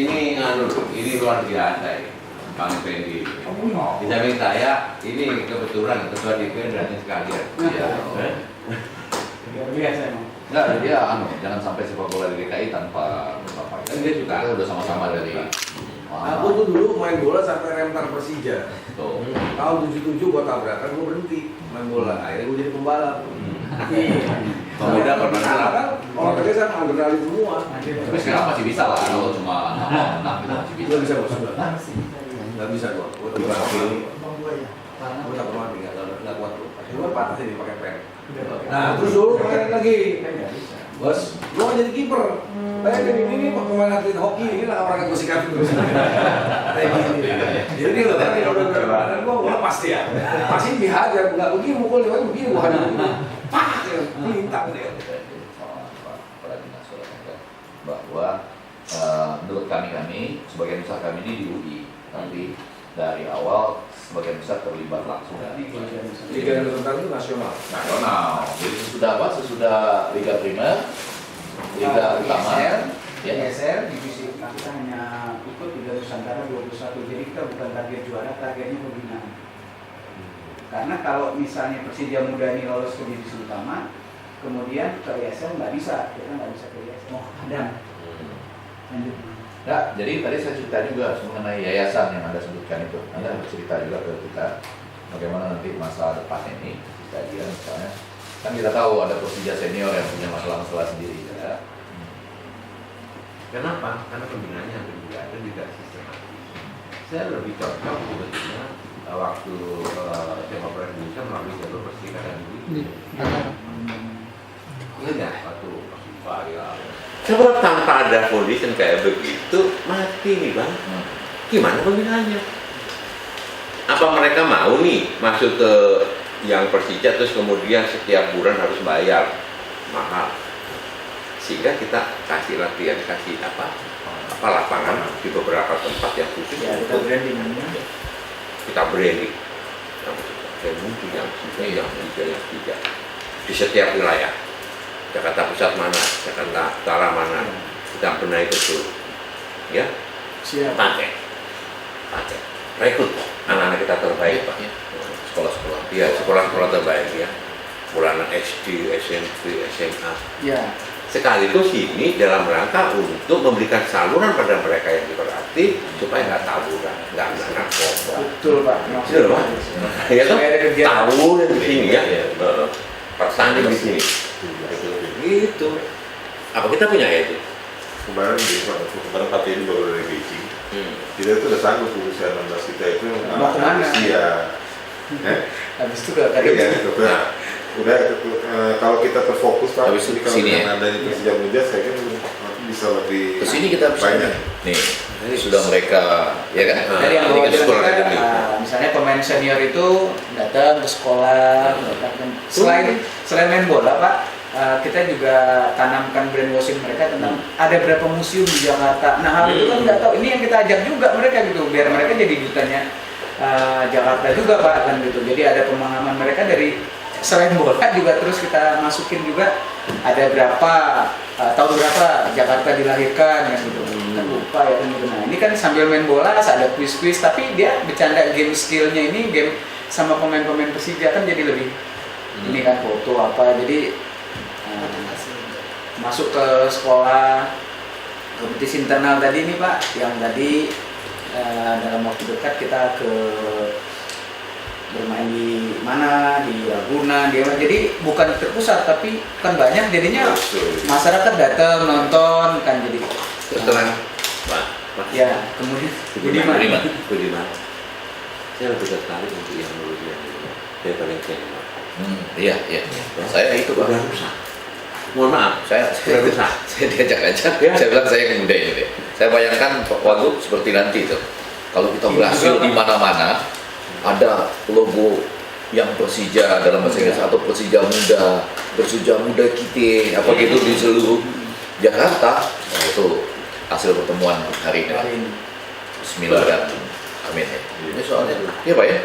ini luar biasa ini, Bang Fendi. Di samping saya, ini kebetulan ketua DPR dan sekalian. Iya. Luar biasa emang. Enggak, dia jangan sampai sepak bola di DKI tanpa bapak. Kan dia juga udah sama-sama dari. Aku tuh dulu main bola sampai rentar Persija. Tuh. Tahun 77 gua tabrakan, gua berhenti main bola. Akhirnya gua jadi pembalap. Pemuda pernah kan olahraga kan adrenalin semua. Tapi sekarang masih bisa lah, kalau cuma anak itu masih bisa. Nggak bisa bos. Nggak bisa gua. Gua tak pernah nggak kuat tuh. Gua patah sih pakai pen. Nah terus dulu main lagi. Bos, gua nggak jadi kiper. Kayak ini pemain atlet hoki ini lah orang yang gua sikat dulu. Kayak gini. Jadi lo tadi udah gua pasti ya. Pasti dihajar, nggak begini mukul dia begini gua hajar begini. Pak, minta dia. Bahwa menurut kami sebagian besar kami ini di UI, tapi dari awal sebagian besar terlibat langsung dari Liga Nusantara itu nasional. Jadi sesudah Liga Primer, Liga Utama, ISR divisi kita hanya ikut Liga Nusantara 21. Jadi kita bukan target juara, targetnya pembinaan. Karena kalau misalnya Persija Muda ini lolos ke divisi utama, kemudian ke ISL nggak bisa, kita nggak bisa ke ISL. Oh, kadang. Lanjut. Nah, jadi tadi saya cerita juga mengenai yayasan yang Anda sebutkan itu. Anda cerita juga ke kita bagaimana nanti masa depan ini, dia misalnya. Kan kita tahu ada Persija senior yang punya masalah-masalah sendiri. Ya. Kenapa? Karena pembinaannya hampir tidak ada, tidak sistematis. Saya lebih cocok sebetulnya waktu sepak bola Indonesia melalui jalur perserikatan dulu. Ingat waktu FIFA ya. Sebab tanpa ada foundation kayak begitu, mati nih bang. Gimana pembinaannya? Apa mereka mau nih masuk ke yang Persija terus kemudian setiap bulan harus bayar mahal? Sehingga kita kasih latihan, kasih apa lapangan di beberapa tempat yang khusus Ya, kita branding. Kita branding. Dan mungkin yang tiga di setiap wilayah. Jakarta Pusat mana, Jakarta Utara mana, kita benahi betul, ya. Siap. Pakai, rekrut anak-anak kita terbaik, Pak. Sekolah-sekolah, ya sekolah-sekolah terbaik ya. Mulai anak SD, SMP, SMA. Ya. Sekaligus ini dalam rangka untuk memberikan saluran pada mereka yang diberarti supaya nggak taburan, nggak narkoba. Betul Pak. Iya Pak. Ya kan? Supaya ada kegiatan. Tahu di sini ya. Pertanding di sini. Gitu. Apa kita punya itu? Kemarin Pak Teddy baru dari Beijing. Kita itu udah sanggup usia 16 kita itu Mau kemana? usia. Habis itu ke Iya, udah kalau kita terfokus Pak, Habis itu kalau kesini ya? dengan adanya Persija Muda saya kan bisa lebih Kesini kita bisa banyak. nih sudah mereka ya kan Dari yang ini bawa kan sekolah kita, akademi. misalnya pemain senior itu datang ke sekolah, selain main bola Pak, kita juga tanamkan brainwashing mereka tentang ada berapa museum di Jakarta. Nah hal itu kan nggak tahu. Ini yang kita ajak juga mereka gitu, biar mereka jadi dutanya Jakarta juga Pak kan gitu. Jadi ada pemahaman mereka dari selain bola juga terus kita masukin juga ada berapa tahun berapa Jakarta dilahirkan ya gitu. Kan lupa ya kan gitu. Nah ini kan sambil main bola ada quiz-quiz tapi dia bercanda game skillnya ini game sama pemain-pemain Persija kan jadi lebih ini kan foto apa jadi masuk ke sekolah kompetisi internal tadi nih Pak yang tadi dalam waktu dekat kita ke bermain di mana di Ragunan jadi bukan terpusat tapi kan banyak jadinya masyarakat datang nonton kan jadi Terang, Pak. ya kemudian Budiman. Saya lebih tertarik untuk yang dulu yang daripada yang senior. Iya. Saya itu Pak. Udah rusak. Mohon maaf, Saya rusak. saya diajak aja. Ya. Saya bilang saya yang muda ini deh. Saya bayangkan Wagub seperti nanti tuh. Kalau kita berhasil di mana-mana ada logo yang Persija dalam bahasa Inggris atau Persija Muda kita apa gitu di seluruh Jakarta. Nah, itu hasil pertemuan hari ini. Bismillah dan amin ya. Ini soalnya ya Pak ya.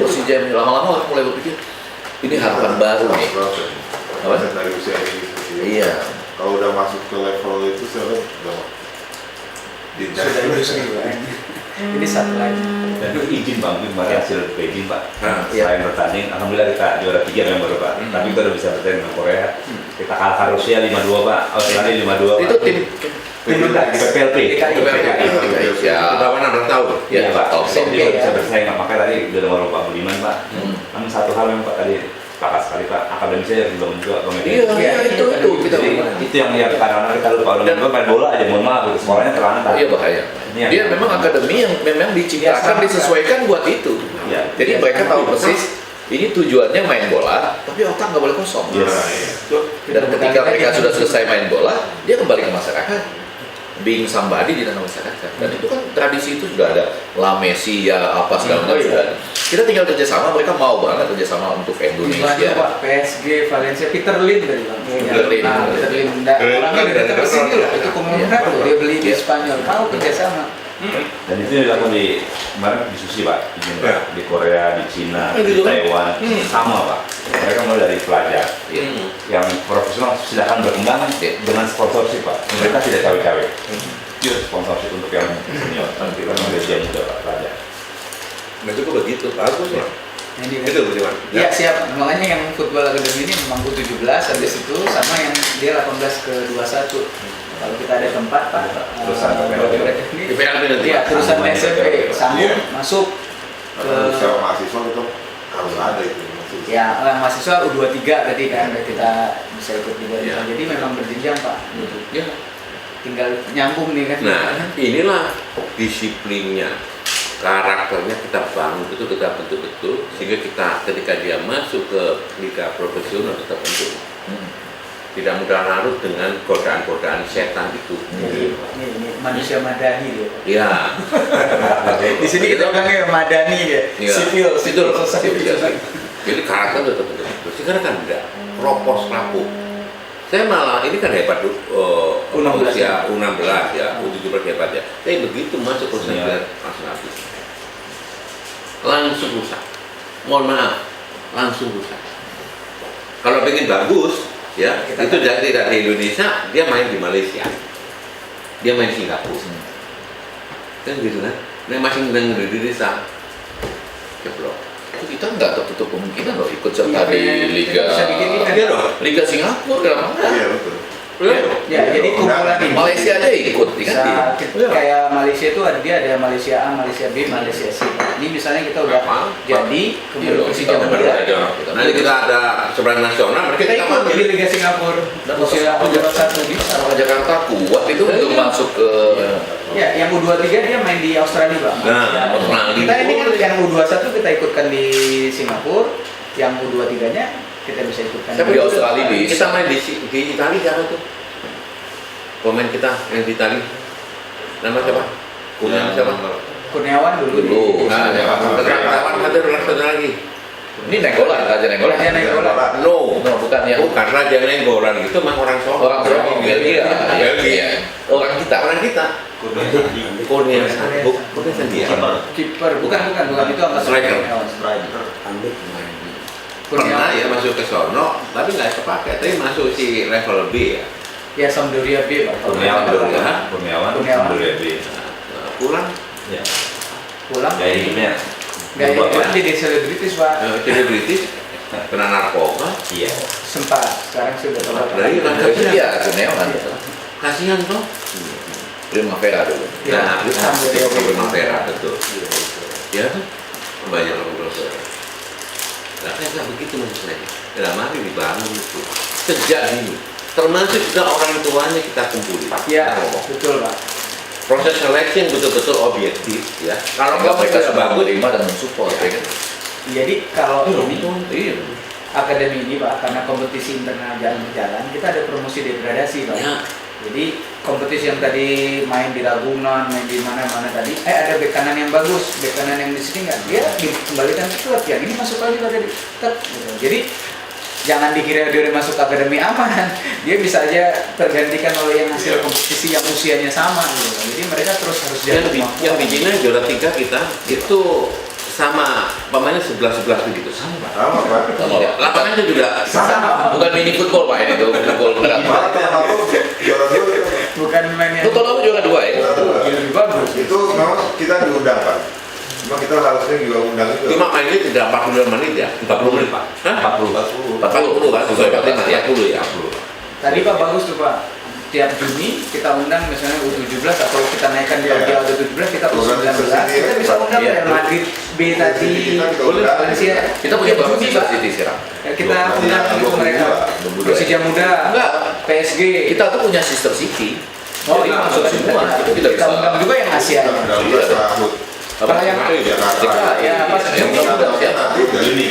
Persija ini lama-lama mulai berpikir ini harapan baru nih. Proses dari usia ini seperti itu. Iya. Kalau udah masuk ke level itu saya lihat udah sudah industri Pak. Ini satu lagi. Dan izin Bang, kemarin hasil Beijing Pak. iya. Selain bertanding, alhamdulillah kita juara 3 memang Pak. Tapi kita udah bisa bertanding dengan Korea. Kita kalah Rusia 5-2 Pak, Australia 5-2 Pak. Itu tim Tim kita di PPLP. ya. Di bawah 16 tahun. Ya, Pak. top. Jadi kita bisa bersaing Pak. Makanya tadi udah nomor Pak Budiman Pak. Namun satu hal yang Pak tadi sepakat sekali Pak, akademisnya yang belum juga Iya, itu kita Jadi itu yang kadang-kadang kita lupa orang tua main bola aja mohon maaf gitu, sekolahnya terlantar. Iya bahaya. Ini yang- Dia memang akademi yang memang diciptakan, disesuaikan buat itu. Iya. Jadi mereka tahu persis ini tujuannya main bola, tapi otak nggak boleh kosong. Yes. Dan ketika mereka sudah selesai main bola, dia kembali ke masyarakat, being somebody di tengah masyarakat. Dan itu kan tradisi itu sudah ada, La Messi ya apa segala macam sudah ada. Kita tinggal kerjasama, mereka mau banget kerjasama untuk Di Spanyol Indonesia. Pak, PSG, Valencia, Peter Lim dari Bang. Peter Lim. Peter Lim. Orangnya udah datang ke sini loh, itu komunitas loh, dia beli di Iya. Spanyol. Mau kerjasama. Dan itu dilakukan di kemarin diskusi Pak, di Korea, di Cina, di Gitu kan? Taiwan, sama Pak. Mereka mulai dari pelajar yang profesional silakan berkembang dengan sponsorship Pak. Mereka tidak cawe-cawe. Pure sponsorship untuk yang senior. Nanti kan Malaysia muda Pak pelajar. Nah, itu begitu, bagus ya. Ini Itu bagaimana? Iya siap, makanya yang football academy ini memang U17 habis itu sama yang dia 18 ke 21. Kalau kita ada tempat Pak, Terusan ke PLB. ini Di PLB nanti. iya, terusan Sambungan ke SMP PLB. sambung Iya. masuk Kalau ke secara mahasiswa itu harus ada itu mahasiswa. ya mahasiswa U23 berarti kan kita bisa ikut juga. Iya. Jadi memang berjenjang Pak. Ya. Tinggal nyambung nih kan. Nah, inilah disiplinnya, karakternya kita bangun itu kita bentuk betul sehingga kita ketika dia masuk ke liga profesional kita bentuk tidak mudah larut dengan godaan-godaan setan itu. Jadi ini manusia madani dia. Ya, Di sini kita bilangnya madani dia. ya. Sipil, Itu sipil loh. society. Jadi karakter tetap bentuk betul. Sekarang kan enggak propos rapuh. Saya malah ini kan hebat U16 usia U16 ya, U17 hebat ya. Tapi begitu masuk ke Iya. langsung habis. Langsung rusak. Mohon maaf, langsung rusak. Kalau pengen bagus, ya Kita itu tidak di Indonesia, dia main di Malaysia, dia main di Singapura, kan gitu kan? Nah masih menang di Indonesia, jeblok. Itu kita nggak tertutup kemungkinan loh ikut serta di Iya, Liga bisa bikin event. Iya dong. Liga Singapura kenapa? Iya betul. Ya, jadi kumpulan ini. Malaysia aja ikut, Bisa kan? kayak Malaysia itu ada Malaysia A, Malaysia B, Malaysia C. Ini misalnya kita udah Apa? jadi Iya, kemudian Persija kita Muda. Nanti kita ada seberang nasional, mereka Kita ikut panggil. di Liga Singapura. Dan Usia U21 bisa. Sama Jakarta kuat itu untuk masuk ke Ya, yang U23 dia main di Australia Bang. Nah, Ya. Australia. Kita ini kan yang U21 kita ikutkan di Singapura, yang U23-nya kita bisa ikutkan. Tapi di Australia bisa. Kita main di Italia siapa tuh? Pemain kita yang di Italia, nama siapa? Punya siapa? Kurniawan dulu. Dulu. Nah, kawan satu lagi. ini Nenggolan, Raja Nenggolan. Raja Nenggolan. No, No, bukan yang bukan Raja Nenggolan itu mah orang Solo. orang Solo, Belgia. Belgia. Orang kita. Orang kita. Kurnia Sandi. Kurnia Sandi ya. Kiper, bukan itu angkatan Striker. Kurniawan. Pernah ya masuk ke sono, tapi nggak kepake. Tapi masuk si level B ya. Ya Sampdoria B Pak. Kurniawan dulu ya, Kurniawan. Sampdoria B. Nah, pulang Ya. Pulang. Gaya hidupnya. Gaya berubah, hidupnya Pak. jadi selebritis Pak. jadi British, kena narkoba. Iya. Sempat. Sekarang sudah tobat. Dari Iya, Kurniawan. kasihan toh. Primavera dulu. Nah, itu itu Sampdoria B. Primavera betul. Ya kan? Banyak orang berdosa. Nah, kayak begitu maksud saya. Ya, mari dibangun itu. Sejak ini. Termasuk juga orang tuanya kita kumpulin. Ya, Kita ngomong. betul Pak. Proses seleksi yang betul-betul objektif ya. Kalau Kalau mereka sudah sudah bagus, menerima dan mensupport, ya kan? Jadi kalau ini Iya. akademi ini Pak, karena kompetisi internal jalan berjalan, kita ada promosi degradasi Pak. ya, Jadi kompetisi yang tadi main di Ragunan, main di mana-mana tadi, ada bek kanan yang bagus, bek kanan yang di sini nggak, dia dikembalikan ke klub. Yang ini masuk lagi pada di klub. Gitu. Jadi jangan dikira dia udah masuk akademi aman, dia bisa aja tergantikan oleh yang hasil kompetisi yang usianya sama. Gitu. Jadi mereka terus harus yang jaga kemampuan. yang bikinnya juara 3 kita itu sama pemainnya 11 begitu sama Pak. Sama Pak. Sama, Pak. Lapangannya juga Sama. Bukan mini football Pak ini tuh, football beneran. Malah teman aku juara dua itu. Bukan main yang Lu tahun lalu juara 2 ya? Gila, Itu memang kita diundang Pak. Cuma kita harusnya juga undang itu. Cuma main ini tidak 45 menit ya? 40 menit Pak. Hah? 40. 40 kan? Sesuai 45 ya? 40 ya? Tadi Pak bagus tuh Pak. Tiap Juni kita undang misalnya U17 atau kita naikkan di Iya. U17 kita U19. Program Kita bisa undang Iya. Real Madrid B tadi. Kita undang. Valencia. Kita punya Tiap berapa Juni, Sister Pak. City sekarang? Ya, kita undang itu mereka. 22. Persija Muda, Enggak. PSG. Kita tuh punya Sister City. Oh, Jadi iya, masuk semua. Itu kita bisa. undang juga yang Asia. Iya. Apa Kalau yang Jakarta. ya pas Yang Juni, muda siap. Juni.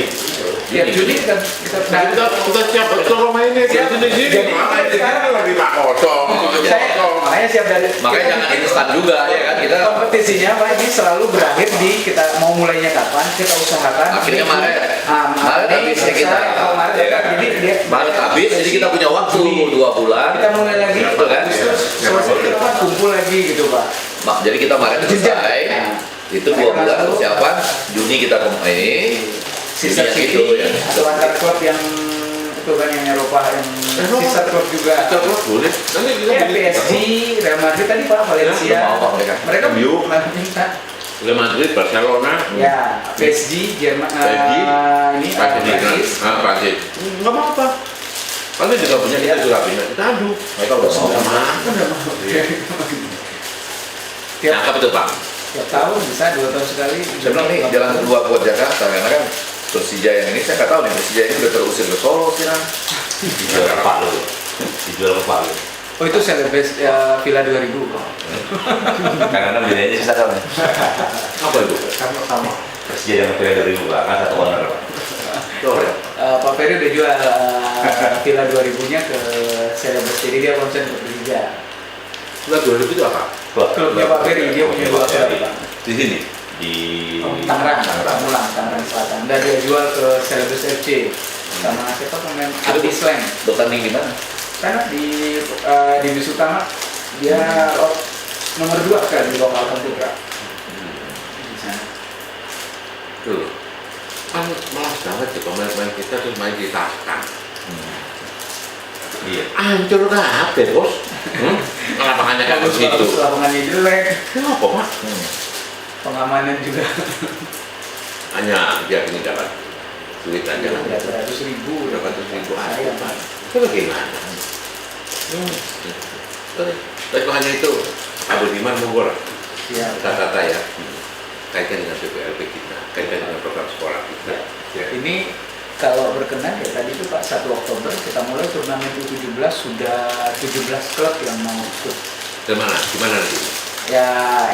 tiap Juni kita Kita siap betul mainnya di Siap. sini. Jadi, Sekarang lagi Pak kosong. saya makanya siap dari Makanya jangan instan juga ya kan kita. kompetisinya Pak ini selalu berakhir di kita mau mulainya kapan kita usahakan Akhirnya Juni. Maret. Maret habisnya kita. Maret Ya kan? jadi dia Maret habis, jadi kita punya waktu 2 bulan. kita mulai lagi Makanya. Agustus selesai kita kan kumpul lagi gitu Pak. Jadi kita Maret selesai. Itu 2 bulan persiapan. Juni kita ini. Sister Juni yang City itu ya. atau antar klub yang itu kan yang Eropa yang sister klub juga. Kita terus boleh. Nanti kita Ya bikin. PSG, Real Madrid tadi Pak, Valencia. Ya, mau mereka. Mereka MU. minta. Real Madrid, Barcelona. Ya, PSG, Jerman, PSG, ini Prancis. Prancis. Enggak apa-apa. Prancis juga punya kita juga punya. Kita adu. Mereka udah mau. Tiap, Nah, apa itu Pak? tiap tahun bisa 2 tahun sekali. Saya bilang nih jalan kedua buat Jakarta karena kan Persija yang ini saya nggak tahu nih Persija ini udah terusir ke Solo sekarang. Dijual ke Palu. Dijual ke Palu. Oh itu Celebes Villa 2000. Karena bedanya sih satu nih. Apa itu? Sama. Persija dengan Villa 2000 Pak, kan satu owner Pak. Betul ya? Pak Ferry udah jual Villa 2000-nya ke Celebes, jadi dia konsen ke Persija. Bulan 2000 itu apa? Klubnya Pak Ferry, dia punya 2 klub Pak. Di sini. Di Tangerang, Tangerang Selatan. Dan dia jual ke Celebes FC sama siapa pemain Ardi Slang. Bertanding di mana? Karena di divisi utama dia nomor 2 kan di lokal Putra. Di sana. Tuh. Kan malas banget sih pemain-pemain kita terus main di Taskan. Iya. Hancur kabeh, Bos. Lapangannya kayak begitu. Lapangannya jelek, Kenapa, Pak? pengamanan juga Hanya dia ini dapat duit aja lah. 300.000. Berapa ratus ribu aja, Sayang, Pak. Pak. Itu bagaimana? Tapi kalau hanya itu, Abu Diman Mogor, Ya. kata-kata ya, kaitkan dengan PPLP kita, kaitkan dengan program sekolah kita. Ya. Ini kalau berkenan ya tadi itu Pak 1 Oktober kita mulai turnamen U17 sudah 17 klub yang mau ikut. Gimana? Gimana nanti? Ya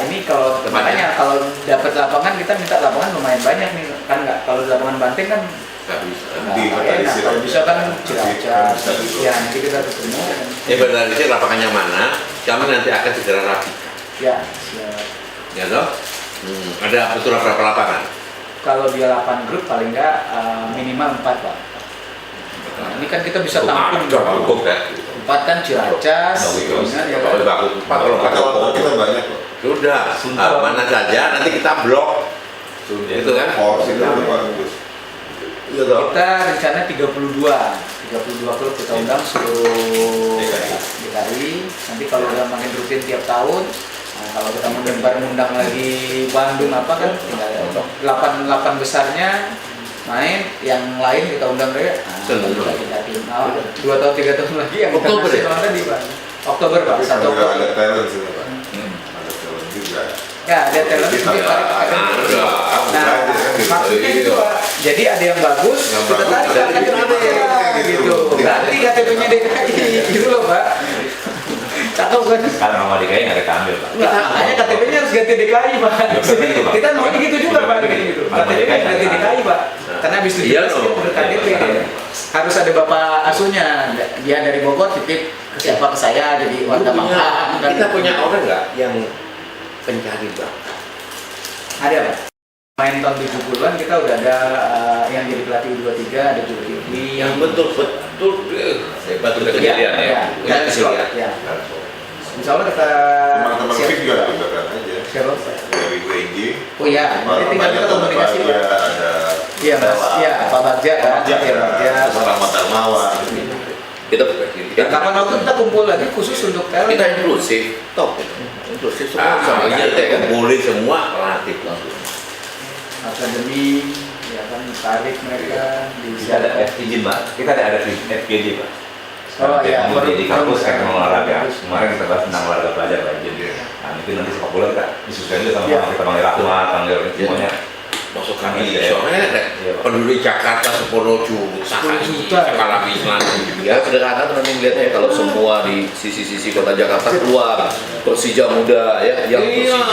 ini kalau Tempatnya? makanya kalau dapat lapangan kita minta lapangan lumayan banyak nih kan nggak kalau di lapangan Banteng kan Gak bisa. nggak enak kalau bisa kan Cilacap ya nanti kita ketemu Ya berarti lapangannya mana? Kami nanti akan segera rapikan. ya siap. Ya toh? Ada aturan berapa lapangan? Kalau dia 8 grup paling nggak minimal 4 Pak. Nah, ini kan kita bisa tampung Cukup ya. 4 kan Ciracas, Bagus. Kuningan, ya Kalau kan? bagus 4 kalau Kalau kita banyak kok. sudah. Mana saja nanti kita blok. Itu kan? Porsi itu udah bagus. Iya toh? Kita rencana 32 klub kita undang seluruh DKI. Nanti kalau udah makin rutin tiap tahun, nah kalau kita mengundang lagi Bandung apa kan tinggal 8 besarnya main, yang lain kita undang deh. Nah, kita tim. Nah, 2 tahun 3 tahun lagi yang Oktober ya? internasional tadi Pak. Oktober Pak, Tapi 1 kalau Oktober. ada talent sih Pak. Ada talent juga. Ya, ada talent Kita juga tarik ada. Nah, maksudnya gitu Pak. Jadi ada yang bagus, Yang kita bagus, tarik ada ke yang DKI gitu. Ganti KTP-nya DKI gitu loh Pak. Cakep kan? Karena nama DKI nggak ada keambil Pak. Nggak, makanya KTP-nya harus ganti DKI Pak. betul itu, Pak. Kita maunya gitu juga Pak. Gitu. KTP-nya ganti DKI Pak. Karena habis 17 Iya, kita loh. ber-KTP. Harus ada bapak asuhnya. Dia dari Bogor titip ke siapa ke saya jadi warga Mampang. Kita punya orang nggak yang pencari bakat? Ada Pak. Main tahun 70-an kita udah ada yang jadi pelatih U23, ada Julkifli. Yang betul-betul hebat udah Ya, kejadian ya. ya. Punya kesilian. Ya. Insya Allah kita Teman-teman siap. Fik juga libatkan aja. Siapa? Dari WNG. Oh iya, nanti tinggal kita komunikasi Pak. Ada Iya Mas, iya Pak Bagja kan. Bagja, Iya Bagja. Rahmat Darmawan. Kita Kapan waktu kita kumpul lagi khusus untuk talent? kita inklusif, top inklusif semua sama Soalnya kita kan. boleh semua relatif langsung. Akademi, ya kan tarik mereka di Kita ada izin Pak, kita ada FGD Pak. Oh iya, Kemudian di kampus baru- olahraga. Kemarin kita bahas tentang olahraga pelajar Pak izin. Nah mungkin nanti sepak bola kita disesuaikan juga sama Iya. kita panggil Rahmat, panggil semuanya. Masuk kami Iya. soalnya Iya, Pak. penduduk Jakarta 10 juta 10 juta. skala Islam Ya sederhana teman-teman lihatnya kalau semua di sisi-sisi kota Jakarta keluar Persija muda ya, yang Iya.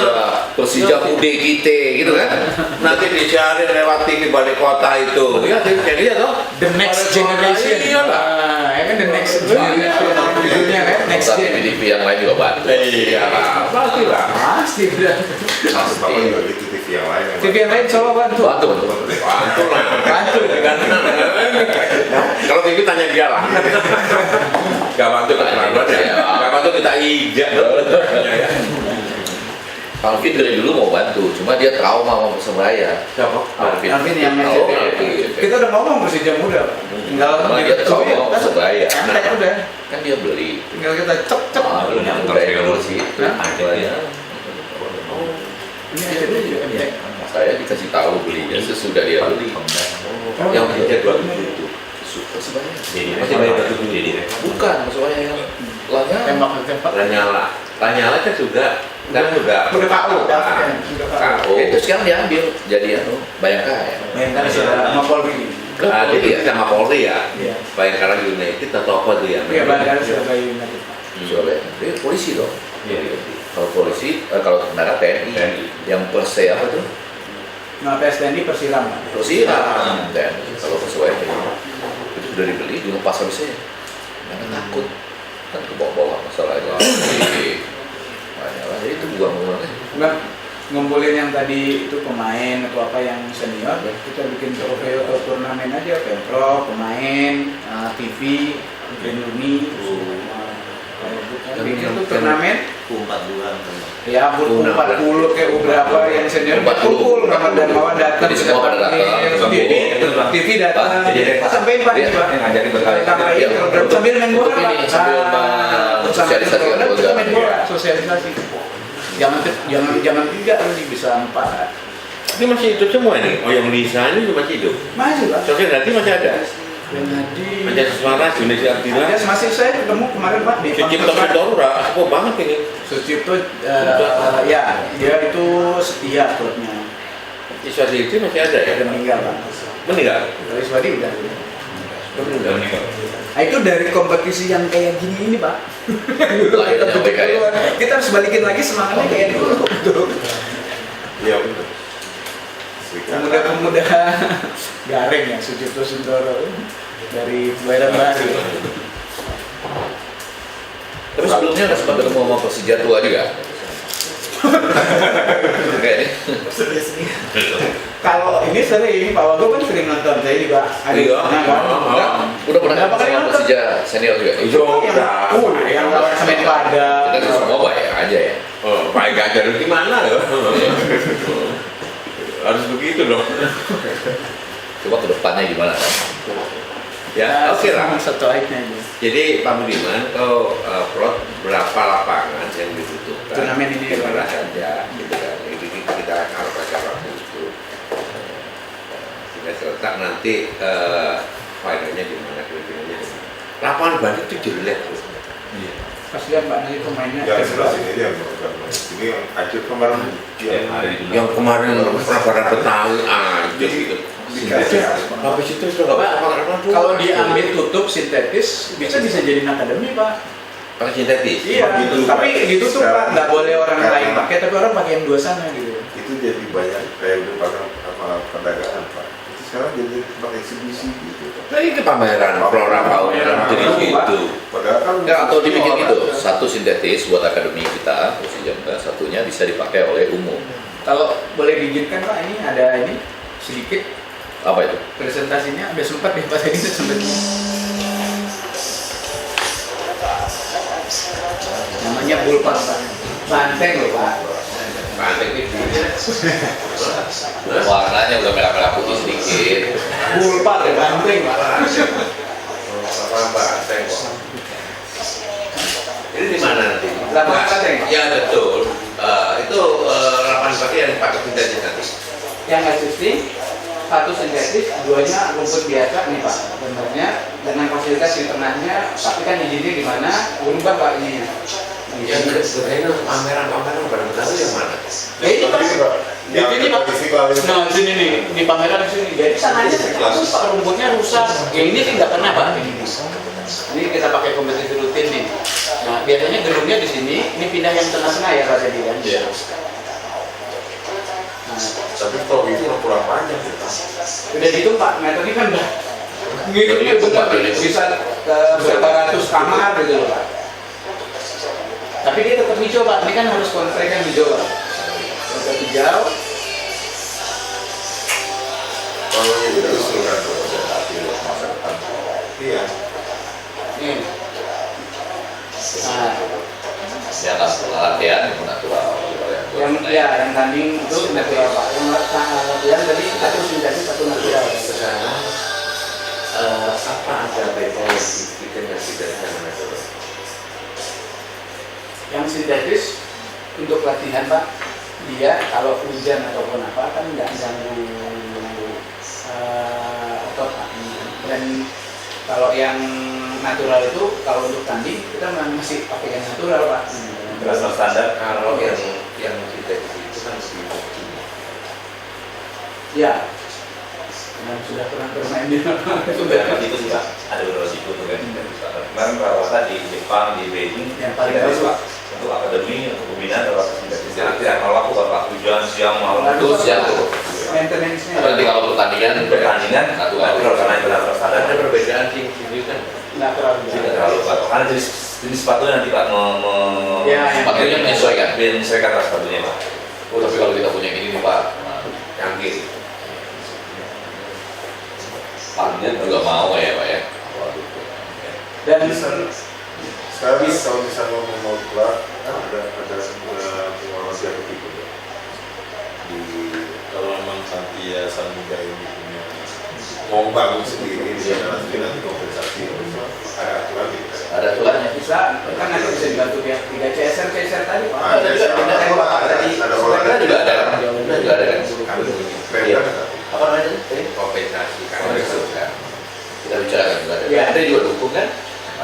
Persija muda kita gitu kan. nanti dicari lewat TV balik kota itu ya jadi ya toh the next generation. Iya lah. Ya kan the next generation. Judulnya kan next Tapi gen. TV yang lain juga bantu. iya lah pasti lah Pasti udah. Maksud Bapak juga gitu TV yang lain yang TV yang lain coba bantu. Bantu. bantu lah Bantu. kalau TV tanya dia lah gak bantu keterlaluan ya gak bantu kita ijak ya. Alvin dari dulu mau bantu, cuma dia trauma sama Persebaya. Siapa? Alvin yang Oh, next gen. Alvin. Kita udah ngomong Persija muda. Tinggal Cuma dia trauma sama Persebaya. Santai udah. Kan dia beli. Tinggal kita cep cep. Ah, belum yang udah evolusi. Hah? Persebaya. Ini aja dulu ya. Saya dikasih tahu belinya sesudah dia beli. yang kerja 27 Persebaya. Jadi masih banyak batu dulu jadi. Bukan Persebaya yang Lanyala. Tembak. Lanyala kan sudah Udah KO. KO. Itu sekarang diambil jadi Bayangkara ya. Bayangkan sama Polri. Ada dia sama Polri ya. Iya. Bayangkara United atau apa tuh ya? Iya, Bayangkan Surabaya United. Surabaya. Dia polisi dong. Iya. Kalau polisi, kalau tentara TNI. TNI. Yang perse apa tuh? Nah, PSTNI Persiram. Persiram. Dan kalau Persebaya itu sudah dibeli, dilepas habisnya. Karena takut kan ke bawah-bawah masalahnya. Jadi itu buang-buang. Bang, ngumpulin yang tadi itu pemain atau apa yang senior, kita bikin trofeo atau turnamen aja, pemprov, pemain, TV, Greenuni, bikin tuh turnamen. Ya, U40 kayak berapa yang senior kumpul, Rahmat Darmawan datang, Jadi semua pada datang. TV datang, Jadi sampai Pak, Dia ngajarin berkali. tambahin program sambil main bola, Untuk ini, sambil Sambil sosialisasi program, kita program. main bola, sosialisasi. Jangan 3 nanti bisa 4. Ini masih hidup semua nih. Oh yang Lisa ini juga masih hidup. Masih Pak. Sosial nanti masih ada. Jadi Ada suara Indonesia Abdillah. ada masih saya ketemu kemarin Pak di Sucipto Pangkalan. Sudora, sepuh banget ini. Sucipto ya dia itu setia klubnya. Iswadi itu masih ada ya? Udah meninggal Pak. Meninggal. Dari Swadi udah. Meninggal. Nah, itu dari kompetisi yang kayak gini ini Pak. Lahirnya WK ya. Kita harus balikin lagi semangatnya kayak dulu. Iya benar. Pemuda-pemuda Gareng ya Sucipto Sundoro dari Bayaran Baru. Tapi sebelumnya udah sempat ketemu sama Persija tua juga. Kayaknya. Kalau ini sering, Pak Wagub kan sering nonton, saya juga ada di Iya. sana kan. Udah pernah Berapa kali sama nonton? Persija senior juga. Yang lawan Semen Padang. Kita tuh semua bayar aja ya. Oh, Pak Ganjar itu gimana ya? Harus begitu dong. Coba ke depannya gimana kan? Ya, oke lah. Setelahnya aja. Jadi Pak Budiman, kalau plot berapa lapangan yang dibutuhkan? Turnamen ini ya, gimana Pak? saja, gitu kan? Ini kita harus baca waktu itu. Sehingga serentak nanti finalnya di mana, kira-kiranya di mana. Lapangan bandit itu jelek tuh. Kasihan Pak nanti pemainnya. Yang sebelah sini dia yang bukan main. Ini yang akhir kemarin Yang kemarin lapangan Betawi aja gitu. dikasih. Habis itu sudah nggak apa-apa. Kalau diambil tutup sintetis bisa jadi akademi Pak. pakai sintetis. Iya. Begitu, Tapi Pak. ditutup Pak, Sekarang- nggak boleh orang sekarang- lain pakai, tapi orang pakai yang 2 sana gitu. Itu jadi banyak kayak udah pasang apa perdagangan Pak. Itu sekarang jadi tempat eksibisi gitu Pak. Nah ini pameran flora fauna jadi situ. Padahal kan Enggak, atau dibikin gitu, satu sintetis buat akademi kita, Persija Muda, satunya bisa dipakai oleh umum. Kalau boleh diizinkan Pak, ini ada ini sedikit Apa itu? presentasinya, udah sempat deh Pak, ini sempat. Namanya Bulpak Pak. Banteng loh Pak. Banteng itu. Warnanya udah merah-merah putih sedikit. Bulpak ya, banteng Pak. Apa banteng kok? Lapangan Banteng. Ya betul. Itu lapangan pagi yang pakai sintetis nanti. Yang existing satu sintetis, duanya rumput biasa nih Pak. Sebenarnya dengan fasilitas di tengahnya, tapi kan izinnya di mana? Berubah Pak ininya. Yang sebenarnya pameran-pameran barang-barang yang mana? Ya ini Pak. Di sini Pak. Nah di sini nih, di pameran di sini. Jadi sananya terus Pak rumputnya rusak. Ya ini sih nggak pernah Pak. Ini kita pakai kompetisi rutin nih. Nah biasanya gedungnya di sini, ini pindah yang tengah-tengah ya Pak tadi kan. Iya. Tapi kalau itu kurang panjang sih Pak. Udah gitu Pak, meternya kan udah ngitungnya benar bisa ke berapa ratus kamar gitu loh Pak. Tapi dia tetap hijau Pak, ini kan harus kontrak yang hijau Pak. Kontrak hijau. Kalau itu usulkan hati masa depan. Iya. Nih. Nah, Ya kan latihan natural. yang tanding itu natural Pak. Yang latihan tadi satu sintetis satu natural. Sekarang apa ada beda yang dibikin yang tidak sama natural? Yang sintetis untuk latihan Pak, dia kalau hujan ataupun apa kan nggak ganggu otot Pak. Dan kalau yang natural itu kalau untuk tanding kita masih pakai yang natural Pak. Internasional standar. Kalau yang sintetis itu kan lebih hoki. Ya, yang sudah pernah bermain di Sudah itu sih Pak, ada beberapa siku tuh kan. Kemarin perawatan di Jepang, di Beijing, Yang paling kita bagus, Pak, untuk akademi, untuk pembinaan perawatan sintetis. Jadi tidak kalau aku kalau hujan siang malam Itu siang tuh. maintenance-nya. Berarti kalau pertandingan natural karena itu natural standar. Ada perbedaan sih kan? Natural Tidak juga. terlalu Pak, karena jenis sepatunya nanti Pak Ya, sepatunya menyesuaikan. menyesuaikan ras sepatunya Pak. Oh, tapi kalau kita punya ini nih Pak, Canggih. panjang juga mau ya Pak ya. Dan Sekarang kalau misalnya mau keluar, kan ada pengalaman siapa gitu ya. Kalau memang Satya Samuda ini punya mau bangun sendiri dia nanti kompensasi ada aturan gitu. Ada aturannya. bisa kan nanti bisa dibantu pihak 3 CSR tadi Pak. Ada Sebenarnya juga ada kan? Juga ada kan? kan Iya. perda Apa namanya tadi? Kompensasi kan. Kita bicarakan juga ada. Iya. Ada juga dukung kan?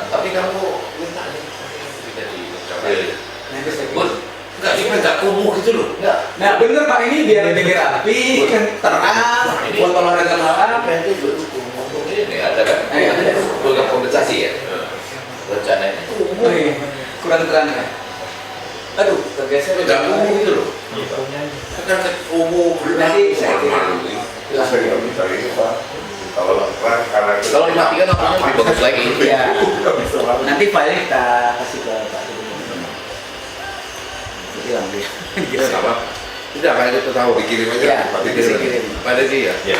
Tapi kamu minta aja kita dicoba. Nanti saya Bun, enggak sih enggak kumuh gitu loh. Enggak. Nah bener Pak, ini biar pinggir rapi, terang, buat olahraga malam. Nanti juga dukung. Ngomong ini ada kan? Ada. Program kompensasi ya. Rencananya. Oh, iya. Kurang terang ya. Aduh, tergeser Enggak kumuh gitu loh. Kan kumuh Nanti saya normal. saya nggak bisa ini Pak. Kalau terang karena Kalau dimatikan namanya lebih bagus lagi. Ya. Nanti file kita kasih ke Pak. Hilang dia. Kita apa? Tidak kayak kita tahu dikirim aja. Ya, Pasti bisa kirim. kirim. Pada sih ya. Ya.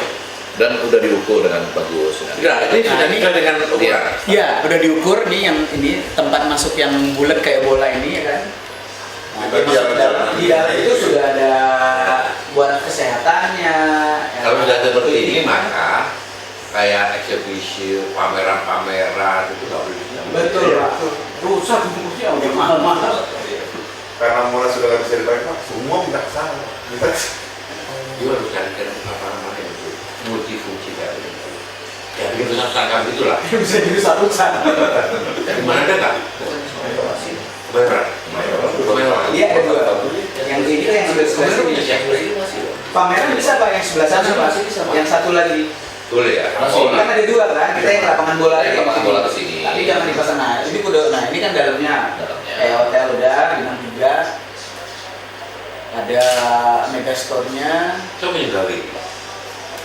Dan udah diukur dengan bagus. Enggak, ini sudah nikah dengan ukuran. Ya, udah diukur nih yang ini tempat masuk yang bulat kayak bola ini ya kan. Nah, Kita dia masuk jalan-jalan. dalam- di dalam itu sudah ada buat kesehatannya. ya. Kalau sudah seperti ini maka kayak exhibition, pameran-pameran itu nggak boleh dilakukan. Betul Pak. Rusak rumusnya udah mahal-mahal. karena mulai sudah nggak bisa dipakai Pak, semua minta ke sana. Minta ke Juga harus carikan apa-apa yang itu multifungsi dari itu. Ya begitu sangkam itulah. Bisa dirusak-rusak. Dari mana ada nggak? Pameran. Pameran. Iya ada dua. Yang ini kan yang sebelah sini. Pameran bisa Pak yang sebelah sana Pak. Yang satu lagi. Boleh ya. Masih. Kan ada dua kan. Kita yang lapangan bola Yang aja. lapangan bola kesini. Tapi jangan dipasang. Nah ini udah. Nah ini kan dalamnya. Dalamnya. Kayak hotel udah, bintang 3. Ada megastore-nya. Coba nyegari.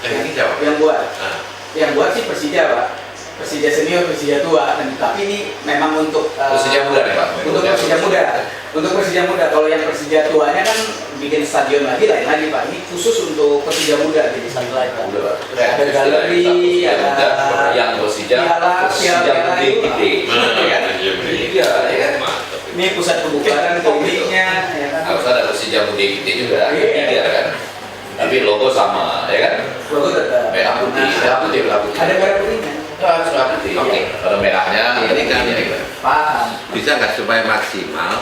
Ini siapa? Yang buat. Nah, Yang buat sih Persija Pak. Persija senior, Persija tua. Dan tapi ini memang untuk Persija muda nih Pak. Untuk Persija muda. Untuk Persija muda. Kalau yang Persija tuanya kan bikin stadion lagi lain lagi Pak. Ini khusus untuk Persija muda jadi satellite Pak. Ada galeri, ada yang Persija, piala gede itu. gede. Iya, ya kan? mantap. Ini pusat pembukaan kliniknya, ya kan. Harus ada Persija gede gede juga, Iya. tiga kan? Tapi logo sama, ya kan? Logo tetap Merah putih, merah putih, merah putih. Ada merah putihnya. Harus merah putih. Oke. Kalau merahnya, ini kan ini. Paham. Bisa nggak supaya maksimal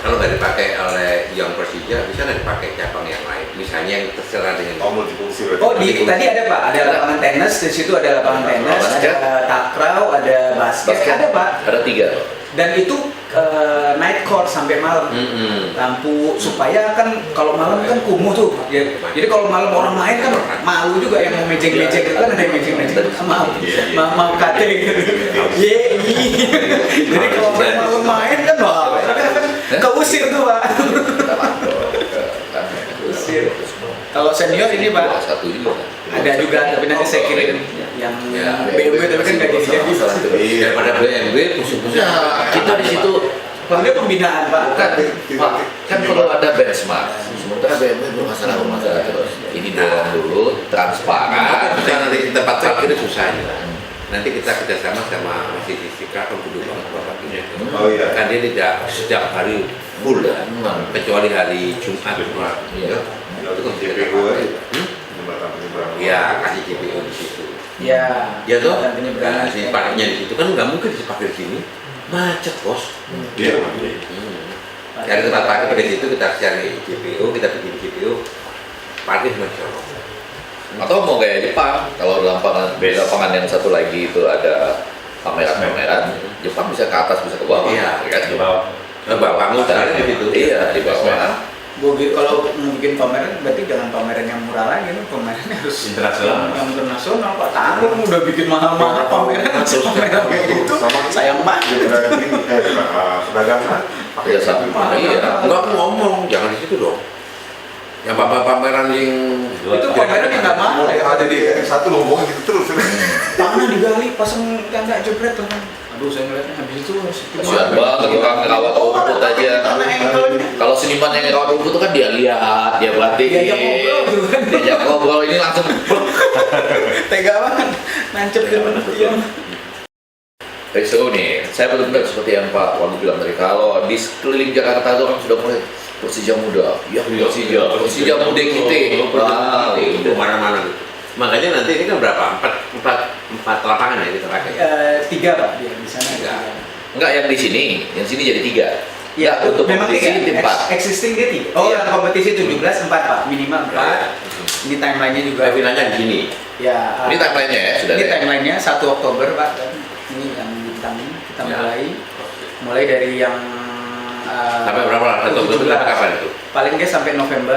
Kalau nggak dipakai oleh yang Persija, bisa nggak dipakai cabang yang lain? Misalnya yang terserah dengan multifungsi. Oh, tadi ada Pak, ada lapangan tenis, di situ ada lapangan tenis, basket. ada takraw, ada basket, ada Pak. Ada 3. Dan itu night court sampai malam. Lampu supaya kan kalau malam kan kumuh tuh. Ya, jadi kalau malam orang main kan malu juga yang mau mejeng-mejeng itu kan ada yang mejeng-mejeng mau kate gitu. Jadi kalau orang malam main kan wah, keusir tuh Pak. Usir. Kalau senior ini Pak, Satu juga. ada juga tapi nanti saya kirim yang BMW tapi kan nggak jadi daripada BMW pusing-pusing. Nah, kita di situ Ini pembinaan Pak. kan kalau ada benchmark, sementara BMW bermasalah terus. Ini dorong dulu, transparan. Kita nanti tempat parkir susah ya. Nanti kita kerjasama sama Masjid Istiqlal kan kudu banget bapak ini. Oh iya. Kan dia tidak setiap hari full ya, kecuali hari Jumat. Iya. Itu kan JPU aja. Jembatan penyeberangan. Iya, kasih JPU di situ. Ya. Ya toh, Dan penyeberangan. nah, si parkirnya di situ kan nggak mungkin di parkir sini, macet bos. Iya. Dari tempat parkir di situ kita cari JPU, kita bikin JPU, parkir masya Allah. Atau mau kayak Jepang, kalau lapangan yang satu lagi itu ada pameran-pameran, Jepang bisa ke atas bisa ke bawah, Iya. ya kan? Di bawah. Bapak mutar di situ. Iya, di bawah. Kalau mau bikin pameran berarti jangan pameran yang murah lagi, pamerannya harus Internasional. yang internasional Pak. Tanggung udah bikin mahal-mahal pameran masih pameran kayak gitu. Sayang banget. Perdagangan. Iya, sama. Iya. Enggak ngomong, jangan di situ dong. Yang bapak pameran yang Itu pameran yang nggak mahal ya. Ada di satu ngomongin gitu terus. Tanah digali, pasang tanda jebret tuh. Aduh, saya ngeliatnya habis itu Kasihan banget orang ngerawat rumput aja. Kalau seniman yang ngerawat rumput itu kan dia lihat, dia perhatiin, Diajak ngobrol gitu kan. diajak ngobrol ini langsung. Tega banget, nancep di tiang. Tapi seru nih, saya benar-benar seperti yang Pak Wagub bilang tadi, kalau di sekeliling Jakarta itu orang sudah mulai Persija muda, ya Persija muda kita, itu mana-mana gitu. Makanya nanti ini kan berapa? Empat lapangan ya kita pakai. 3 Pak, di sana. Tiga. Enggak yang di sini jadi 3. Ya, untuk memang kompetisi 3. 4. Existing dia 3. Oh, yang kompetisi 17 4 Pak, minimal 4. Ya. Ini timelinenya juga. Finalnya di sini. Ya. Ini timelinenya ya sudah. Ini ada. timelinenya 1 Oktober Pak. Ini yang bintang ini kita Ya. mulai dari yang Sampai berapa? 1 Oktober kapan itu? paling dia sampai November,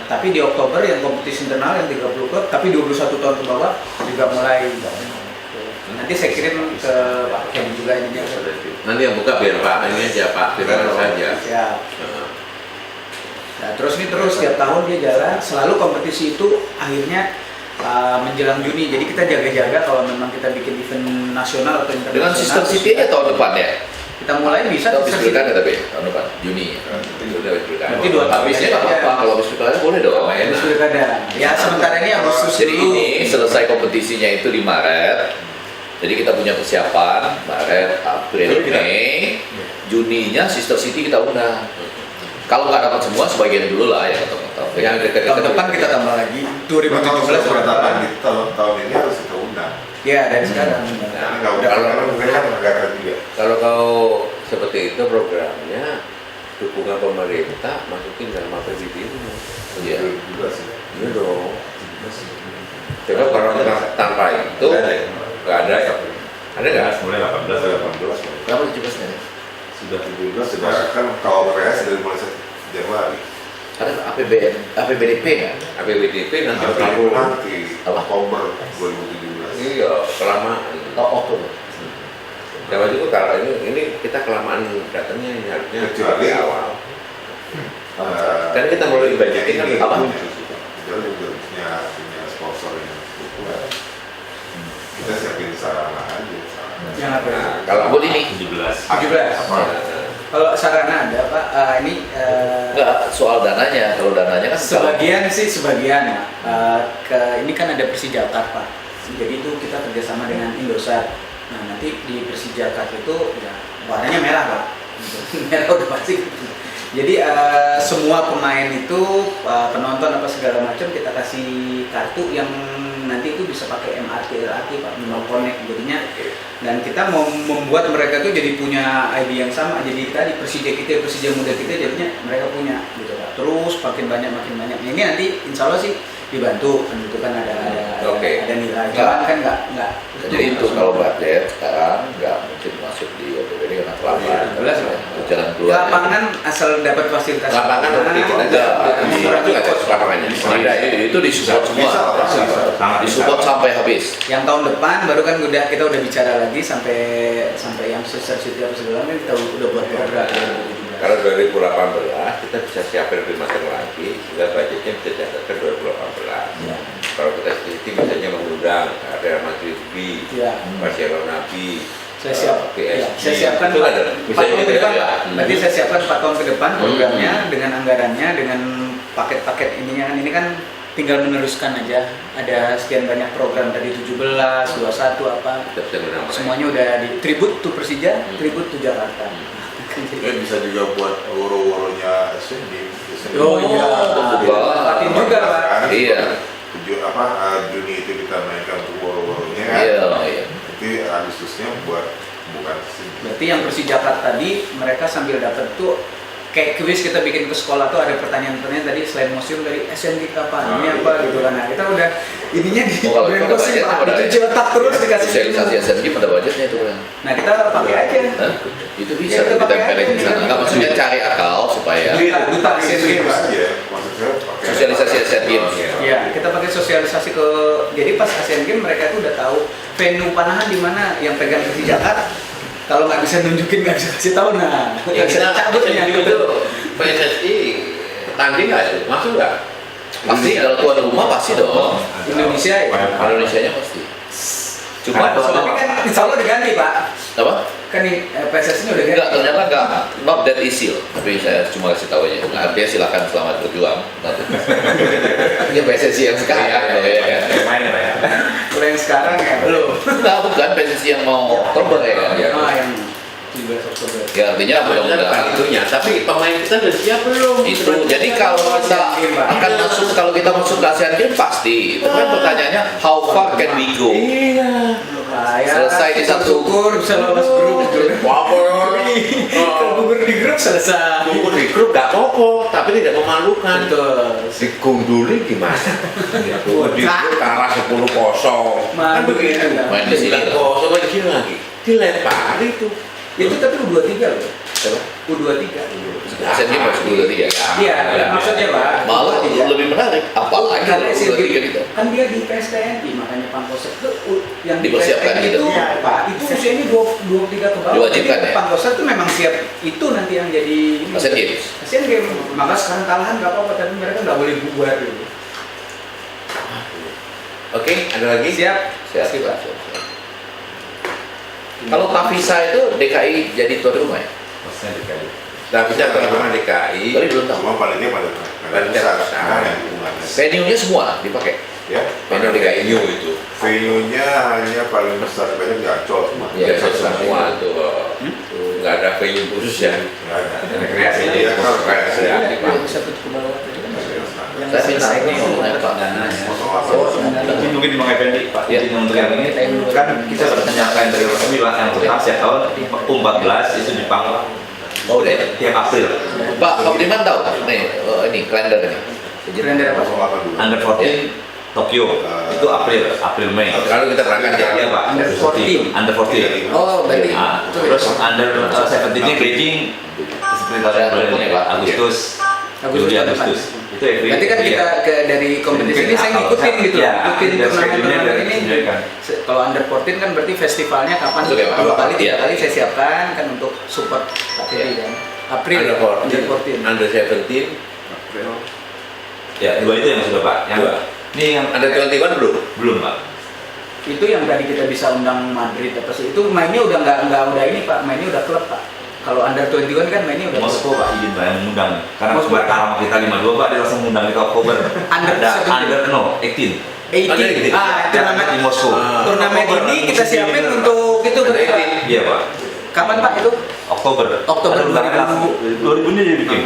tapi di Oktober yang kompetisi internal yang 30 klub, tapi 21 tahun ke bawah juga mulai. Nanti saya kirim ke Pak Ken juga ini. Nanti yang buka biar Pak ini aja Pak Firman saja. Ya. Nah, terus tiap tahun dia jalan, selalu kompetisi itu akhirnya menjelang Juni. Jadi kita jaga-jaga kalau memang kita bikin event nasional atau internasional. Dengan Sister City aja tahun depan ya. Kita mulai bisa Kita habis Sister City. pilkada tapi tahun depan Juni. Nanti 2 tahun. Habisnya nggak apa-apa, kalau habis pilkada boleh dong. Habis pilkada. Ya sementara ini Agustus Jadi dulu. ini selesai kompetisinya itu di Maret. Jadi kita punya persiapan Maret, April, Mei, Juninya Sister City kita undang. Kalau nggak dapat semua, sebagian dulu lah ya tetap. Yang dekat-dekat Tahun depan kita tambah lagi. 2017 Peradaban kita tahun ini harus kita undang. Ya dari sekarang. Karena nggak undang karena mungkin kan negara juga. Kalau kau seperti itu programnya dukungan pemerintah masukin dalam APBD itu. Iya. Juga sih. Iya dong. Coba kalau tanpa itu nggak ada ya. Ada nggak? Mulai 18. 18. Berapa 17-nya? Sudah 17 sudah kan kalau mereka sudah mulai Januari. Ada APBDP nggak? APBDP nanti Nanti berlaku. nanti Oktober 2017. Iya, kelamaan. Oh, Oktober. Coba juga kalau ini kita kelamaan datangnya ini harusnya Kecuali di awal. Eh, Kan kita mulai budgeting kan apa? Kecuali juga punya sponsor yang kuat. Kita siapin sarana aja. Yang apa? Nah, kalau Buat ini 17. 17. Apa? Kalau sarana ada Pak, ini nggak soal dananya. Kalau dananya kan sebagian ya. Ini kan ada Persijakar Pak. Jadi itu kita kerjasama dengan Indosat. Nah nanti di Persijakar itu ya warnanya merah Pak. Merah udah pasti. Jadi semua pemain itu penonton apa segala macam kita kasih kartu yang nanti itu bisa pakai MRT LRT Pak, mau connect jadinya. Dan kita mau membuat mereka tuh jadi punya ID yang sama. Jadi tadi Persija muda kita jadinya mereka punya gitu Pak. Terus makin banyak. Nah, ini nanti insya Allah sih dibantu kan gitu kan ada nilai. Jalan kan nggak. Jadi itu kalau budget sekarang nggak mungkin masuk di OPWD karena terlambat. Jalan keluar. Lapangan asal dapat fasilitas. Lapangan oke, kita itu nggak cocok lapangannya. Itu disupport semua. Disupport sampai habis. Yang tahun depan baru kan kita udah bicara lagi sampai yang Sister City apa segala macam kita udah buat program. Kalau 2018 kita bisa siapin lebih matang lagi, sehingga budgetnya bisa dicatatkan 2018. Ya. Kalau kita sendiri misalnya mengundang Real Madrid B, Ya. Barcelona B, Saya siapkan itu ada 4 tahun ke depan ya. Pak. Berarti saya siapkan 4 tahun ke depan programnya dengan anggarannya, dengan paket-paket ininya kan ini kan tinggal meneruskan aja. Ada sekian banyak program tadi 17, 21 apa. kita bisa menambah. Semuanya udah di tribute to Persija, tribute to Jakarta. Mungkin bisa juga buat woro-woronya Asian Games. Oh iya, manfaatin juga Pak. Iya. Juni itu kita mainkan untuk woro-woronya kan. Iya. Itu Agustusnya buat bukan Asian Games. Berarti yang Persija tadi mereka sambil dapat tuh kayak kuis kita bikin ke sekolah tuh ada pertanyaan-pertanyaan tadi selain museum dari Asian Games apa ini apa gitu kan. Nah, kita udah ininya di kalau brand ada museum budgetnya, Pak, ada dicuci otak terus dikasih sosialisasi Asian Games ada budgetnya itu kan. Nah, kita pakai aja. Hah? Itu bisa Ya, kita pakai ditempelin di aja. sana. Enggak maksudnya cari akal supaya Duta Asian Games. aja, maksudnya pakai sosialisasi Asian Games. Ya, kita pakai sosialisasi ke jadi pas Asian Games mereka tuh udah tahu venue panahan di mana yang pegang Persija Jakarta. Kalau nggak bisa nunjukin nggak bisa kasih tahu nah. Ya, Bisa kita cabutnya. itu PSSI tanding nggak sih? Masuk nggak? Pasti kalau tuan rumah pasti dong. Indonesia ya. Indonesianya pasti. Cuma Tapi kan insya Allah diganti Pak. apa? Kan nih PSSI-nya udah Enggak, ganti. ternyata enggak, not that easy loh. Tapi saya cuma kasih tahu aja. Nah, artinya silakan selamat berjuang. Ini PSSI yang sekarang loh ya kan. Main ya Pak ya. Kalau yang sekarang ya belum. Enggak, bukan PSSI yang mau Oktober ya kan. Ah yang 17 Oktober. Ya artinya Maksudnya bukan mudah-mudahan itunya, tapi pemain kita udah siap belum? itu. Jadi kalau kita akan masuk, kalau kita masuk ke Asian Games pasti. Itu kan pertanyaannya how far can we go? Iya. Selesai di satu gugur bisa lolos grup gitu. Wapor. Kalau gugur di grup selesai. Gugur di grup nggak apa-apa, tapi tidak memalukan. Betul. Digunduli gimana? Gugur di grup kalah 10-0. Kan begitu. Main di sini. 10-0 main di sini lagi. Dilempar itu. Itu tapi U23 loh. Siapa? U23. Asian Games masuk dulu tadi ya. Iya, maksudnya Pak. Malah U23. lebih menarik. Apalagi Karena Asian kalau Games kita. kan dia di PSTNI makanya Pangkostrat itu yang di Dipersiapkan PSTNI gitu. itu Pak itu usianya 23 ke bawah. Diwajibkan Jadi ya? Pangkostrat itu memang siap itu nanti yang jadi Asian Games. Asian Games. Maka sekarang kalahan nggak apa-apa tapi mereka nggak boleh bubar gitu. Oke, ada lagi? Siap. Siap, siap, siap. Kalau Tavisa itu DKI jadi tuan rumah ya? Maksudnya DKI. Nah, bisa teman-teman DKI. Tadi belum tahu. Cuma palingnya pada Panitia besar. besar yang hubungannya. Venue-nya semua dipakai. Ya, Venue DKI New itu. venue-nya hanya paling besar banyak di Ancol cuma. Iya, Biasa semua tuh. Nggak ada venue khusus ya. Nggak ada. Rekreasi aja. Iya, kalau Rekreasi rekreasi. ya. Yang bisa tutup ke bawah tadi kan yang Saya minta selesai ini ngomongnya Pak. Tapi mungkin di Bang Effendi, Pak, Ya. izin untuk yang ini kan kita pertanyakan dari resmi lah yang pertama setiap tahun U14 itu Jepang Oh udah ya? tiap April. Pak Budiman tahu? Nih, ini kalender ini. Kalender apa? Under 14 Tokyo itu April Mei. Kalau kita berangkat Iya ya, Pak. Under 14. Under 14. Oh, berarti Ah, itu terus under 17-nya Beijing seperti tahun ini Pak, Agustus, Juli tahun depan. Agustus. Itu every Berarti kan year. kita dari kompetisi ini saya ngikutin gitu, Ya, ngikutin ada turnamen schedule-nya ini. dari kan. Kalau under 14 kan berarti festivalnya kapan? Oke, Pak. 2 kali, 3 Iya. kali saya siapkan kan untuk support KTP kan. April Under ya, 14, under 14. Under 17, Ya, dua itu yang sudah Pak. Yang Dua. ini yang Under 21 belum? belum Pak. Itu yang tadi kita bisa undang Madrid apa sih? Itu mainnya udah nggak udah ini Pak, mainnya udah klub Pak. Kalau under 21 kan mainnya udah Moskow klub. Pak izin Pak yang mengundang. Karena Moskow. sebenarnya kalau kita 52 Pak dia langsung mengundang kita Oktober. Under Ada 17. under 18. 18. Turnamen di Moskow. turnamen Oktober, ini kita siapin untuk itu Under berarti Pak. 18. Iya Pak. Kapan Pak itu? Oktober. Oktober Ada undangan 2000 ini dia bikin.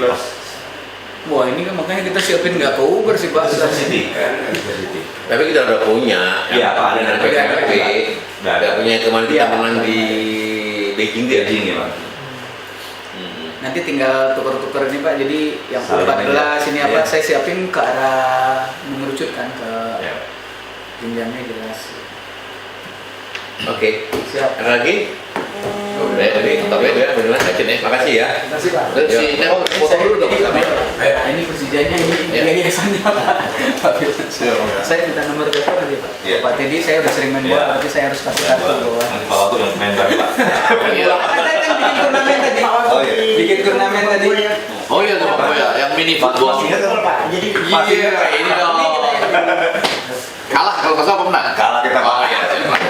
Wah ini kan makanya kita siapin nggak ke Uber sih Pak. Tapi kita udah punya. Iya, Pak, ada yang PKP. PKP. Udah punya yang kemarin kita Iya. menang di Beijing dia. Beijing ya Pak. Nanti tinggal tuker-tuker ini Pak. Jadi yang Saling 14 ini apa? Iya. Saya siapin ke arah mengerucutkan ke Ya. jenjangnya jelas. Oke. Siap. Ada lagi? Jadi, tapi ya, benar aja nih. Makasih ya. Terima kasih Pak. Si Nel, foto dulu dong kami. Ini Persijanya ini Ya. yayasannya Pak. Saya minta nomor telepon aja Pak. Ya. Pak Teddy saya udah sering main bola, Ya. tapi saya harus kasih kartu bahwa. Nanti Pak Watu yang main bareng Pak. Iya. Ada kan bikin turnamen tadi. Oh, iya. Bikin turnamen tadi. Oh iya, sama ya, yang mini football. Jadi Iya, ini dong. Kalah kalau nggak salah apa menang? Kalah kita, Pak. Oh iya,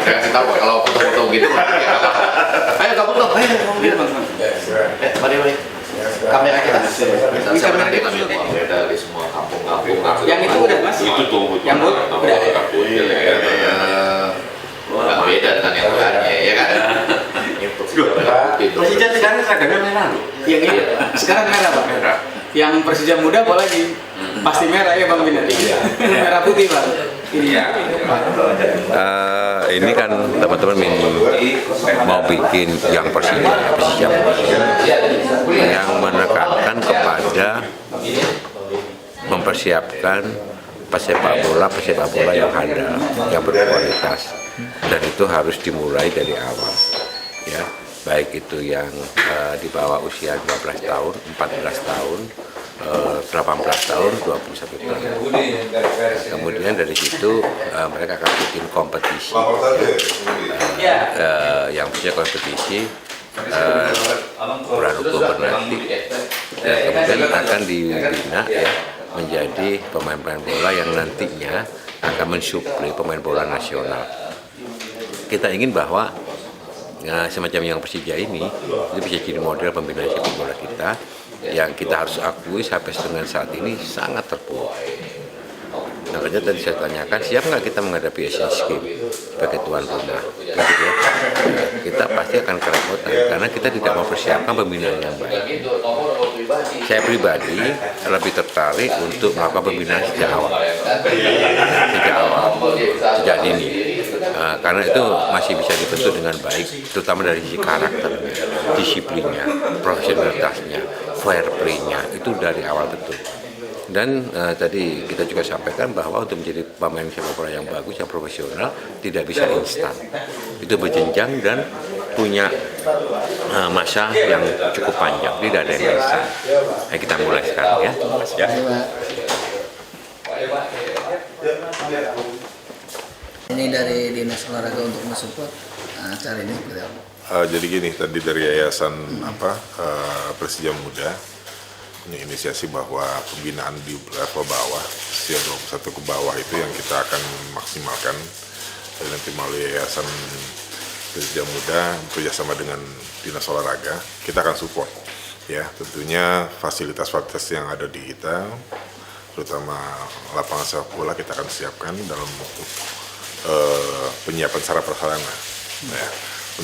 saya kasih tahu kalau foto-foto gitu. Ya, kalah. Ayo kamu dong, ayo. Lihat bang. Mari. Kamera kita. Bisa menang di kami beda di semua kampung-kampung. yang itu udah Mas. Itu tunggu. Yang udah. Nggak beda dengan yang lainnya, ya kan? Persija sekarang seragamnya merah loh. Yang ini sekarang merah Pak. Merah. Yang Persija muda apa lagi? Pasti merah ya Bang Binar. Merah putih Pak. Iya. Ini kan teman-teman mau bikin yang Persija yang menekankan kepada mempersiapkan pesepak bola yang handal, yang berkualitas, dan itu harus dimulai dari awal, ya, baik itu yang di bawah usia 12 tahun, 14 tahun, 18 tahun, 21 tahun. Kemudian dari situ mereka akan bikin kompetisi, yang punya kompetisi bulan Oktober nanti, dan kemudian akan dibina ya, menjadi pemain-pemain bola yang nantinya akan mensuplai pemain bola nasional. Kita ingin bahwa semacam yang Persija ini itu bisa jadi model pembinaan sepak bola kita, yang kita harus akui sampai dengan saat ini sangat terpuruk. Makanya tadi saya tanyakan, siap nggak kita menghadapi Asian Games sebagai tuan rumah? Gitu ya. Kita pasti akan kerepotan karena kita tidak mempersiapkan pembinaan yang baik. Saya pribadi lebih tertarik untuk melakukan pembinaan sejak awal, sejak dini, karena itu masih bisa dibentuk dengan baik, terutama dari sisi karakter, disiplinnya, profesionalitasnya, fair play-nya, itu dari awal betul. Dan tadi kita juga sampaikan bahwa untuk menjadi pemain sepak bola yang bagus, yang profesional, tidak bisa instan. Itu berjenjang dan punya masa yang cukup panjang, tidak ada yang instan. Kita mulai sekarang ya. Ya. Ini dari Dinas Olahraga untuk mensupport acara ini seperti apa? Jadi gini, tadi dari Yayasan Persija Muda punya inisiasi bahwa pembinaan di level bawah, usia 21 ke bawah itu yang kita akan maksimalkan. Dan nanti melalui Yayasan Persija Muda bekerjasama dengan Dinas Olahraga, kita akan support. Ya, tentunya fasilitas-fasilitas yang ada di kita, terutama lapangan sepak bola, kita akan siapkan dalam bentuk penyiapan sarana prasarana. Ya,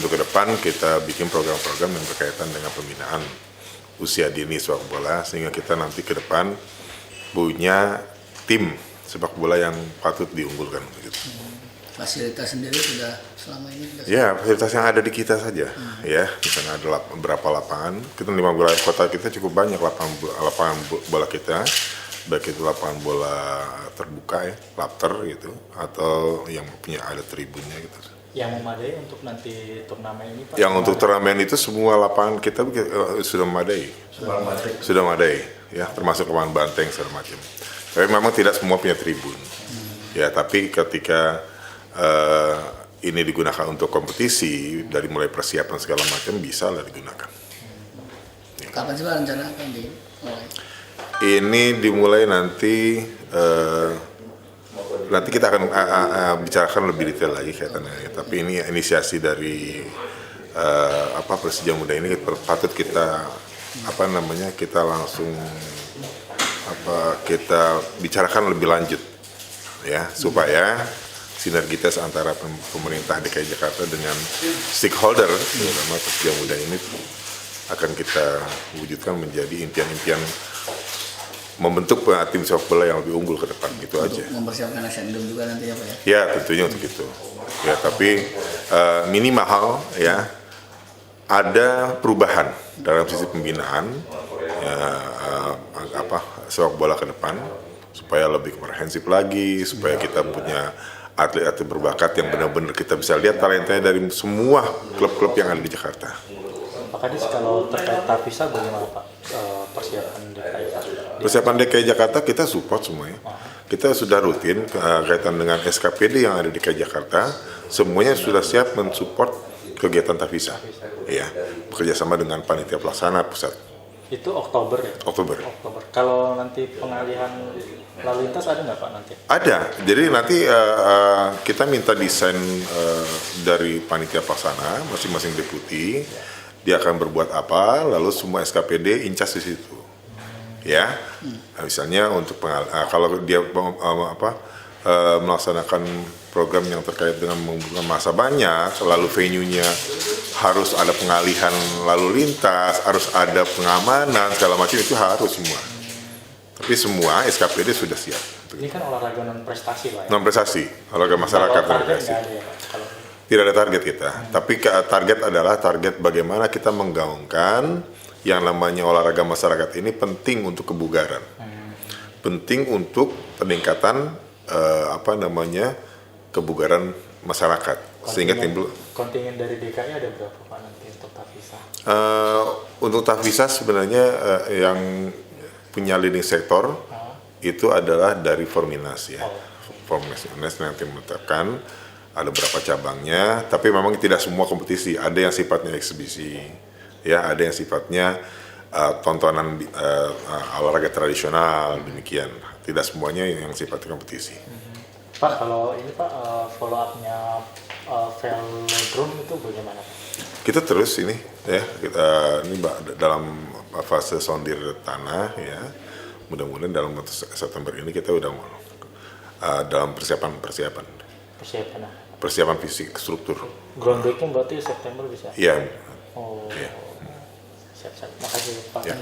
untuk ke depan kita bikin program-program yang berkaitan dengan pembinaan usia dini sepak bola, sehingga kita nanti ke depan punya tim sepak bola yang patut diunggulkan. Begitu. Fasilitas sendiri sudah selama ini sudah Ya, fasilitas yang ada di kita saja, ya, misalnya ada beberapa lapangan. Kita 5 wilayah kota kita cukup banyak lapangan bola kita, baik itu lapangan bola terbuka ya, lapter gitu, atau yang punya ada tribunnya gitu. Yang memadai untuk nanti turnamen ini Pak? Yang untuk turnamen itu semua lapangan kita sudah memadai. Sudah memadai, ya, termasuk lapangan banteng segala macam. Tapi memang tidak semua punya tribun. Ya, tapi ketika ini digunakan untuk kompetisi, dari mulai persiapan segala macam bisa lah digunakan. kapan sih Pak rencana akan dimulai? Ini dimulai nanti. Nanti kita akan bicarakan lebih detail lagi kaitannya. Tapi ini inisiasi dari Persija Muda ini patut kita kita langsung kita bicarakan lebih lanjut ya, supaya sinergitas antara pemerintah DKI Jakarta dengan stakeholder terutama Persija Muda ini akan kita wujudkan menjadi impian-impian membentuk tim sepak bola yang lebih unggul ke depan gitu aja. Mempersiapkan Asian Games juga nantinya Pak ya. Ya tentunya untuk itu. Ya tapi minimal ya ada perubahan dalam sisi pembinaan ya, sepak bola ke depan supaya lebih komprehensif lagi, supaya kita punya atlet-atlet berbakat yang benar-benar kita bisa lihat talentanya dari semua klub-klub yang ada di Jakarta. Pak Kadis, kalau terkait Tavisa bagaimana Pak persiapan DKI? Persiapan DKI Jakarta kita support semuanya. Kita sudah rutin kaitan dengan SKPD yang ada di DKI Jakarta, semuanya sudah siap mensupport kegiatan Tavisa. Ya, bekerjasama dengan panitia pelaksana pusat. Itu Oktober ya? Oktober. Kalau nanti pengalihan lalu lintas ada nggak Pak nanti? Ada. Jadi nanti kita minta desain dari panitia pelaksana, masing-masing deputi, dia akan berbuat apa, lalu semua SKPD incas di situ. Ya, misalnya untuk kalau dia melaksanakan program yang terkait dengan mengumpulkan massa banyak, lalu venue-nya harus ada pengalihan lalu lintas, harus ada pengamanan, segala macam itu harus semua. Tapi semua SKPD sudah siap. Ini kan olahraga non prestasi Pak ya? Non prestasi, olahraga masyarakat non prestasi. Tidak ada target kita, tapi target adalah target bagaimana kita menggaungkan yang namanya olahraga masyarakat ini penting untuk kebugaran, penting untuk peningkatan kebugaran masyarakat, sehingga timbul. Kontingen dari DKI ada berapa Pak nanti untuk Tavisa? Untuk Tavisa sebenarnya yang punya leading sektor itu adalah dari Forminas ya. Forminas nanti menetapkan ada beberapa cabangnya, tapi memang tidak semua kompetisi. Ada yang sifatnya eksibisi, ya, ada yang sifatnya tontonan olahraga tradisional demikian. Tidak semuanya yang sifatnya kompetisi. Pak, kalau ini Pak follow up-nya velodrome itu bagaimana? Kita terus ini ya, ini dalam fase sondir tanah ya. Mudah-mudahan dalam September ini kita udah dalam persiapan fisik struktur. Groundbreaking berarti September bisa? Iya. Oh, ya. Siap-siap. Makasih Pak. Ya.